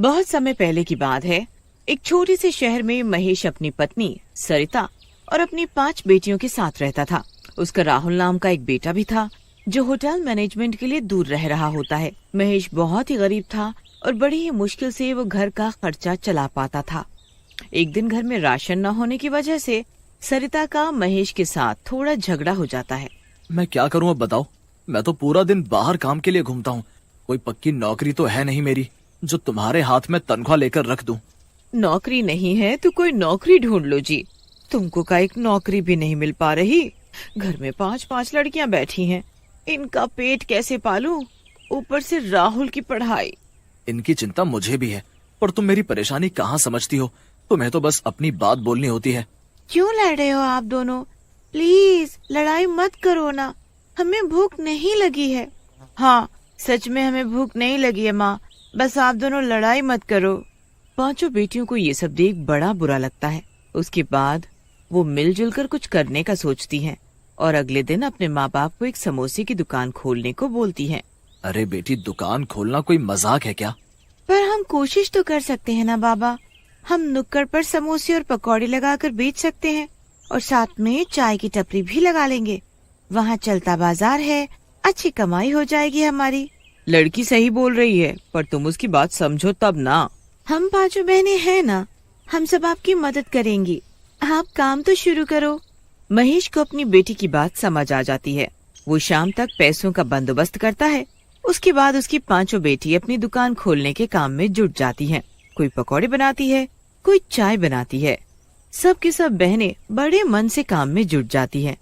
बहुत समय पहले की बात है। एक छोटे से शहर में महेश अपनी पत्नी सरिता और अपनी 5 बेटियों के साथ रहता था। उसका राहुल नाम का एक बेटा भी था जो होटल मैनेजमेंट के लिए दूर रह रहा होता है। महेश बहुत ही गरीब था और बड़ी ही मुश्किल से वो घर का खर्चा चला पाता था। एक दिन घर में राशन न होने की वजह से सरिता का महेश के साथ थोड़ा झगड़ा हो जाता है। मैं क्या करूं अब बताओ। मैं तो पूरा दिन बाहर काम के लिए घूमता हूँ। कोई पक्की नौकरी तो है नहीं मेरी जो तुम्हारे हाथ में तनख्वाह लेकर रख दूं। नौकरी नहीं है तो कोई नौकरी ढूंढ लो जी। तुमको का एक नौकरी भी नहीं मिल पा रही। घर में 5-5 लड़कियां बैठी हैं। इनका पेट कैसे पालूं? ऊपर से राहुल की पढ़ाई। इनकी चिंता मुझे भी है, पर तुम मेरी परेशानी कहाँ समझती हो। तुम्हें तो बस अपनी बात बोलनी होती है। क्यों लड़ रहे हो आप दोनों? प्लीज लड़ाई मत करो ना। हमें भूख नहीं लगी है। हाँ, सच में हमें भूख नहीं लगी है माँ। बस आप दोनों लड़ाई मत करो। 5 बेटियों को ये सब देख बड़ा बुरा लगता है। उसके बाद वो मिलजुल कर कुछ करने का सोचती हैं और अगले दिन अपने माँ बाप को एक समोसे की दुकान खोलने को बोलती हैं। अरे बेटी, दुकान खोलना कोई मजाक है क्या? पर हम कोशिश तो कर सकते हैं ना बाबा। हम नुक्कड़ पर समोसे और पकौड़े लगाकर बेच सकते हैं और साथ में चाय की टपरी भी लगा लेंगे। वहाँ चलता बाजार है, अच्छी कमाई हो जाएगी हमारी। लड़की सही बोल रही है, पर तुम उसकी बात समझो तब ना। हम 5 बहनें हैं ना, हम सब आपकी मदद करेंगी। आप काम तो शुरू करो। महेश को अपनी बेटी की बात समझ आ जाती है। वो शाम तक पैसों का बंदोबस्त करता है। उसके बाद उसकी 5 बेटी अपनी दुकान खोलने के काम में जुट जाती हैं। कोई पकौड़े बनाती है, कोई चाय बनाती है। सब की सब बहनें बड़े मन से काम में जुट जाती हैं।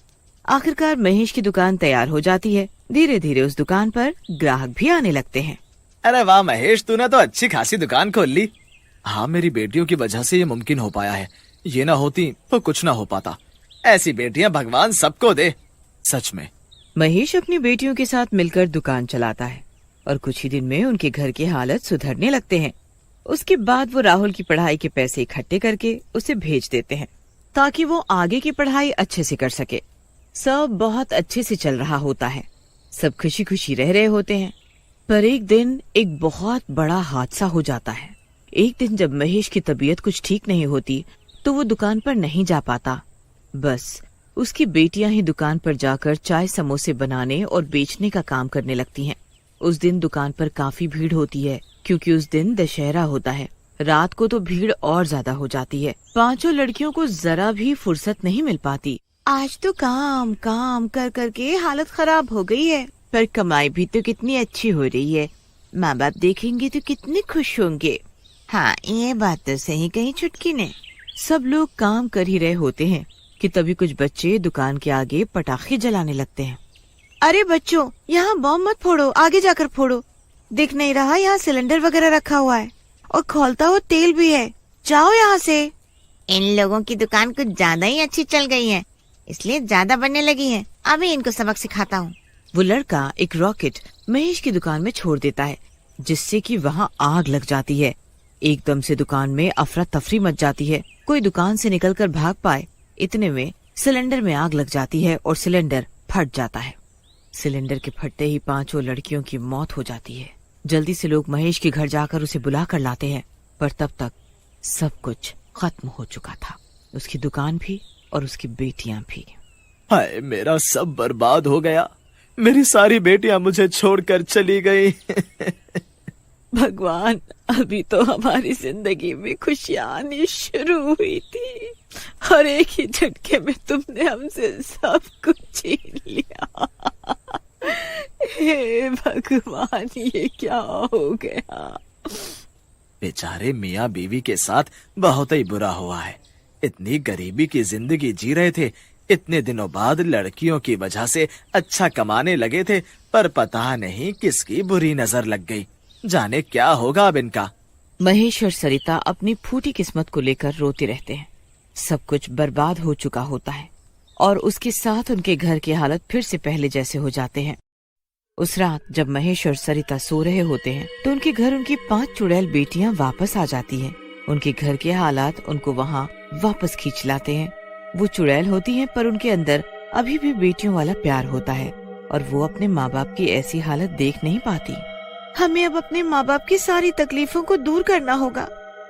आखिरकार महेश की दुकान तैयार हो जाती है। धीरे धीरे उस दुकान पर ग्राहक भी आने लगते हैं। अरे वाह महेश, तूने तो अच्छी खासी दुकान खोल ली। हाँ, मेरी बेटियों की वजह से ये मुमकिन हो पाया है। ये ना होती तो कुछ ना हो पाता। ऐसी बेटियां भगवान सबको दे। सच में। महेश अपनी बेटियों के साथ मिलकर दुकान चलाता है और कुछ ही दिन में उनके घर की हालत सुधरने लगते हैं। उसके बाद वो राहुल की पढ़ाई के पैसे इकट्ठे करके उसे भेज देते हैं ताकि वो आगे की पढ़ाई अच्छे से कर सके। सब बहुत अच्छे से चल रहा होता है। सब खुशी खुशी रह रहे होते हैं। पर एक दिन एक बहुत बड़ा हादसा हो जाता है। एक दिन जब महेश की तबीयत कुछ ठीक नहीं होती तो वो दुकान पर नहीं जा पाता। बस उसकी बेटियां ही दुकान पर जाकर चाय समोसे बनाने और बेचने का काम करने लगती हैं। उस दिन दुकान पर काफी भीड़ होती है क्योंकि उस दिन दशहरा होता है। रात को तो भीड़ और ज्यादा हो जाती है। 5 लड़कियों को जरा भी फुर्सत नहीं मिल पाती। आज तो काम काम कर कर के हालत खराब हो गई है, पर कमाई भी तो कितनी अच्छी हो रही है। माँ बाप देखेंगे तो कितने खुश होंगे। हाँ, ये बात तो सही कही चुटकी ने। सब लोग काम कर ही रहे होते हैं कि तभी कुछ बच्चे दुकान के आगे पटाखे जलाने लगते हैं। अरे बच्चों, यहाँ बम मत फोड़ो, आगे जाकर फोड़ो। दिख नहीं रहा यहाँ सिलेंडर वगैरह रखा हुआ है और खौलता हुआ तेल भी है। जाओ यहाँ से। इन लोगों की दुकान कुछ ज्यादा ही अच्छी चल गई है, इसलिए ज्यादा बनने लगी है। अभी इनको सबक सिखाता हूँ। वो लड़का एक रॉकेट महेश की दुकान में छोड़ देता है जिससे कि वहाँ आग लग जाती है। एकदम से दुकान में अफरा तफरी मच जाती है। कोई दुकान से निकलकर भाग पाए इतने में सिलेंडर में आग लग जाती है और सिलेंडर फट जाता है। सिलेंडर के फटते ही 5 लड़कियों की मौत हो जाती है। जल्दी से लोग महेश के घर जाकर उसे बुला कर लाते हैं, पर तब तक सब कुछ खत्म हो चुका था। उसकी दुकान भी और उसकी बेटियां भी। हाय, मेरा सब बर्बाद हो गया। मेरी सारी बेटियां मुझे छोड़कर चली गई। भगवान, अभी तो हमारी जिंदगी में खुशियां आनी शुरू हुई थी और एक ही झटके में तुमने हमसे सब कुछ छीन लिया। हे भगवान, ये क्या हो गया? बेचारे मियाँ बीवी के साथ बहुत ही बुरा हुआ है। इतनी गरीबी की जिंदगी जी रहे थे। इतने दिनों बाद लड़कियों की वजह से अच्छा कमाने लगे थे, पर पता नहीं किसकी बुरी नजर लग गई। जाने क्या होगा अब इनका। महेश और सरिता अपनी फूटी किस्मत को लेकर रोते रहते हैं। सब कुछ बर्बाद हो चुका होता है और उसके साथ उनके घर की हालत फिर से पहले जैसे हो जाते हैं। उस रात जब महेश और सरिता सो रहे होते हैं तो उनके घर उनकी 5 चुड़ैल बेटियां वापस आ जाती हैं। उनके घर के हालात उनको वहाँ वापस खींच लाते हैं। वो चुड़ैल होती हैं, पर उनके अंदर अभी भी बेटियों वाला प्यार होता है और वो अपने माँ बाप की ऐसी हालत देख नहीं पाती। हमें अब अपने माँ बाप की सारी तकलीफों को दूर करना होगा।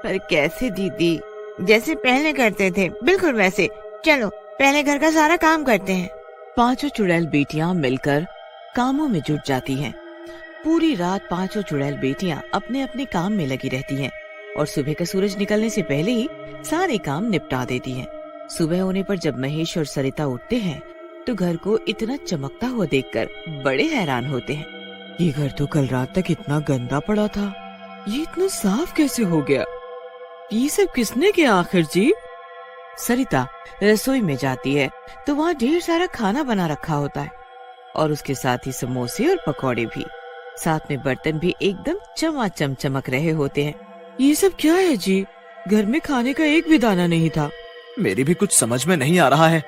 पर कैसे दीदी? जैसे पहले करते थे, बिल्कुल वैसे। चलो पहले घर का सारा काम करते हैं। पांचों चुड़ैल बेटियां मिलकर कामों में जुट जाती हैं। पूरी रात पांचों चुड़ैल बेटियां अपने अपने काम में लगी रहती हैं और सुबह का सूरज निकलने से पहले ही सारे काम निपटा देती हैं। सुबह होने पर जब महेश और सरिता उठते हैं तो घर को इतना चमकता हुआ देखकर बड़े हैरान होते हैं। ये घर तो कल रात तक इतना गंदा पड़ा था, ये इतना साफ कैसे हो गया? ये सब किसने किया आखिर जी? सरिता रसोई में जाती है तो वहाँ ढेर सारा खाना बना रखा होता है और उसके साथ ही समोसे और पकौड़े भी। साथ में बर्तन भी एकदम चमाचम चमक रहे होते हैं। ये सब क्या है जी? घर में खाने का एक भी दाना नहीं था। मेरी भी कुछ समझ में नहीं आ रहा है।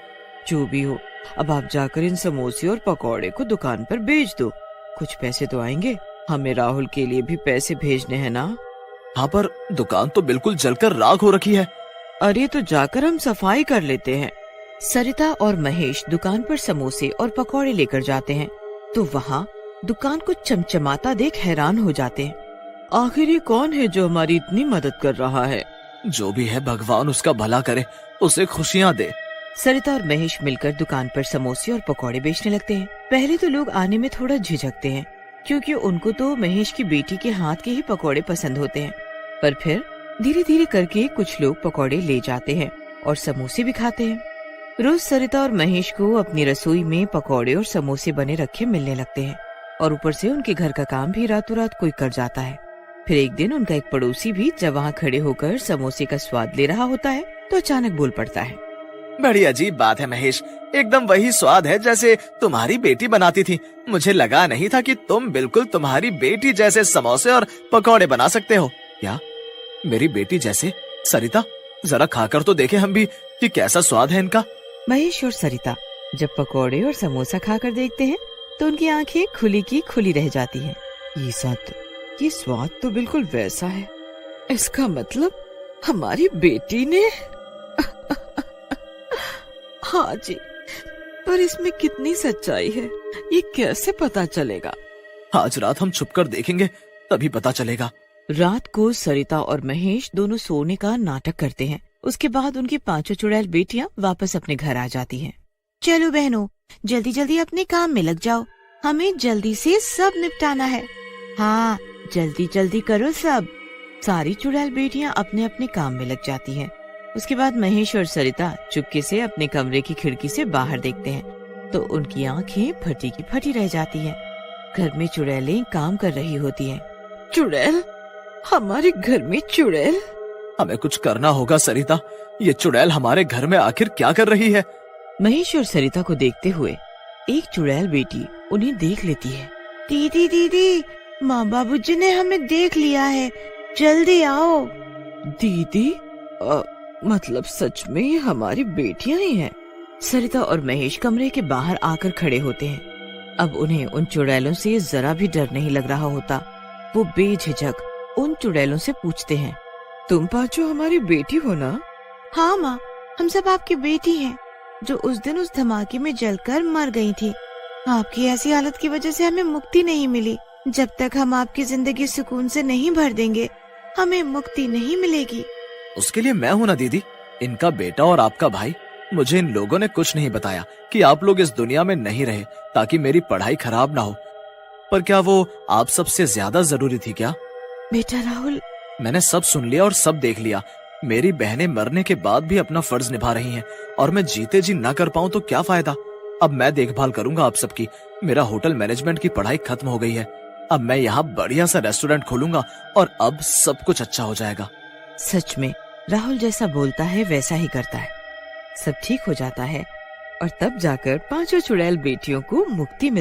जो भी हो, अब आप जाकर इन समोसे और पकौड़े को दुकान पर बेच दो, कुछ पैसे तो आएंगे। हमें राहुल के लिए भी पैसे भेजने हैं ना। हाँ, पर दुकान तो बिल्कुल जलकर राख हो रखी है। अरे तो जाकर हम सफाई कर लेते हैं। सरिता और महेश दुकान पर समोसे और पकौड़े लेकर जाते हैं तो वहाँ दुकान को चमचमाता देख हैरान हो जाते हैं। आखिर ये कौन है जो हमारी इतनी मदद कर रहा है? जो भी है भगवान उसका भला करे, उसे खुशियाँ दे। सरिता और महेश मिलकर दुकान पर समोसे और पकौड़े बेचने लगते हैं। पहले तो लोग आने में थोड़ा झिझकते हैं क्योंकि उनको तो महेश की बेटी के हाथ के ही पकौड़े पसंद होते हैं। पर फिर धीरे धीरे करके कुछ लोग पकौड़े ले जाते हैं और समोसे भी खाते हैं। रोज सरिता और महेश को अपनी रसोई में पकौड़े और समोसे बने रखे मिलने लगते हैं और ऊपर से उनके घर का काम भी रातों रात कोई कर जाता है। फिर एक दिन उनका एक पड़ोसी भी जब वहाँ खड़े होकर समोसे का स्वाद ले रहा होता है तो अचानक बोल पड़ता है। बड़ी अजीब बात है महेश, एकदम वही स्वाद है जैसे तुम्हारी बेटी बनाती थी। मुझे लगा नहीं था कि तुम बिल्कुल तुम्हारी बेटी जैसे समोसे और पकौड़े बना सकते हो। क्या मेरी बेटी जैसे? सरिता जरा खाकर तो देखे हम भी कि कैसा स्वाद है इनका। महेश और सरिता जब पकौड़े और समोसा खाकर देखते हैं तो उनकी आंखें खुली की खुली रह जाती हैं। ये स्वाद तो बिल्कुल वैसा है। इसका मतलब हमारी बेटी ने हाँ जी, पर इसमें कितनी सच्चाई है ये कैसे पता चलेगा? आज रात हम छुपकर देखेंगे, तभी पता चलेगा। रात को सरिता और महेश दोनों सोने का नाटक करते हैं। उसके बाद उनकी पांचों चुड़ैल बेटियां वापस अपने घर आ जाती हैं। चलो बहनों, जल्दी जल्दी अपने काम में लग जाओ, हमें जल्दी से सब निपटाना है। हाँ, जल्दी जल्दी करो सब। सारी चुड़ैल बेटियां अपने अपने काम में लग जाती हैं। उसके बाद महेश और सरिता चुपके से अपने कमरे की खिड़की से बाहर देखते हैं तो उनकी आंखें फटी की फटी रह जाती हैं। घर में चुड़ैलें काम कर रही होती हैं। चुड़ैल? हमारे घर में चुड़ैल? हमें कुछ करना होगा सरिता, ये चुड़ैल हमारे घर में आखिर क्या कर रही है? महेश और सरिता को देखते हुए एक चुड़ैल बेटी उन्हें देख लेती है। दीदी दीदी, माँ बाबूजी ने हमें देख लिया है, जल्दी आओ। दीदी? मतलब सच में ये हमारी बेटियां ही हैं? सरिता और महेश कमरे के बाहर आकर खड़े होते हैं। अब उन्हें उन चुड़ैलों से जरा भी डर नहीं लग रहा होता। वो बेझिझक उन चुड़ैलों से पूछते हैं, तुम पांचों हमारी बेटी हो ना? हाँ माँ, हम सब आपकी बेटी हैं, जो उस दिन उस धमाके में जलकर मर गई थी। आपकी ऐसी हालत की वजह से हमें मुक्ति नहीं मिली। जब तक हम आपकी जिंदगी सुकून से नहीं भर देंगे, हमें मुक्ति नहीं मिलेगी। उसके लिए मैं हूँ ना दीदी, इनका बेटा और आपका भाई। मुझे इन लोगों ने कुछ नहीं बताया कि आप लोग इस दुनिया में नहीं रहे ताकि मेरी पढ़ाई खराब ना हो। पर क्या वो आप सबसे ज्यादा जरूरी थी क्या? बेटा राहुल, मैंने सब सुन लिया और सब देख लिया। मेरी बहनें मरने के बाद भी अपना फर्ज निभा रही हैं और मैं जीते जी ना कर पाऊं तो क्या फायदा। अब मैं देखभाल करूंगा आप सबकी। मेरा होटल मैनेजमेंट की पढ़ाई खत्म हो गई है। अब मैं यहाँ बढ़िया सा रेस्टोरेंट खोलूंगा और अब सब कुछ अच्छा हो जाएगा। सच में राहुल जैसा बोलता है वैसा ही करता है। सब ठीक हो जाता है और तब जाकर पांचों चुड़ैल बेटियों को मुक्ति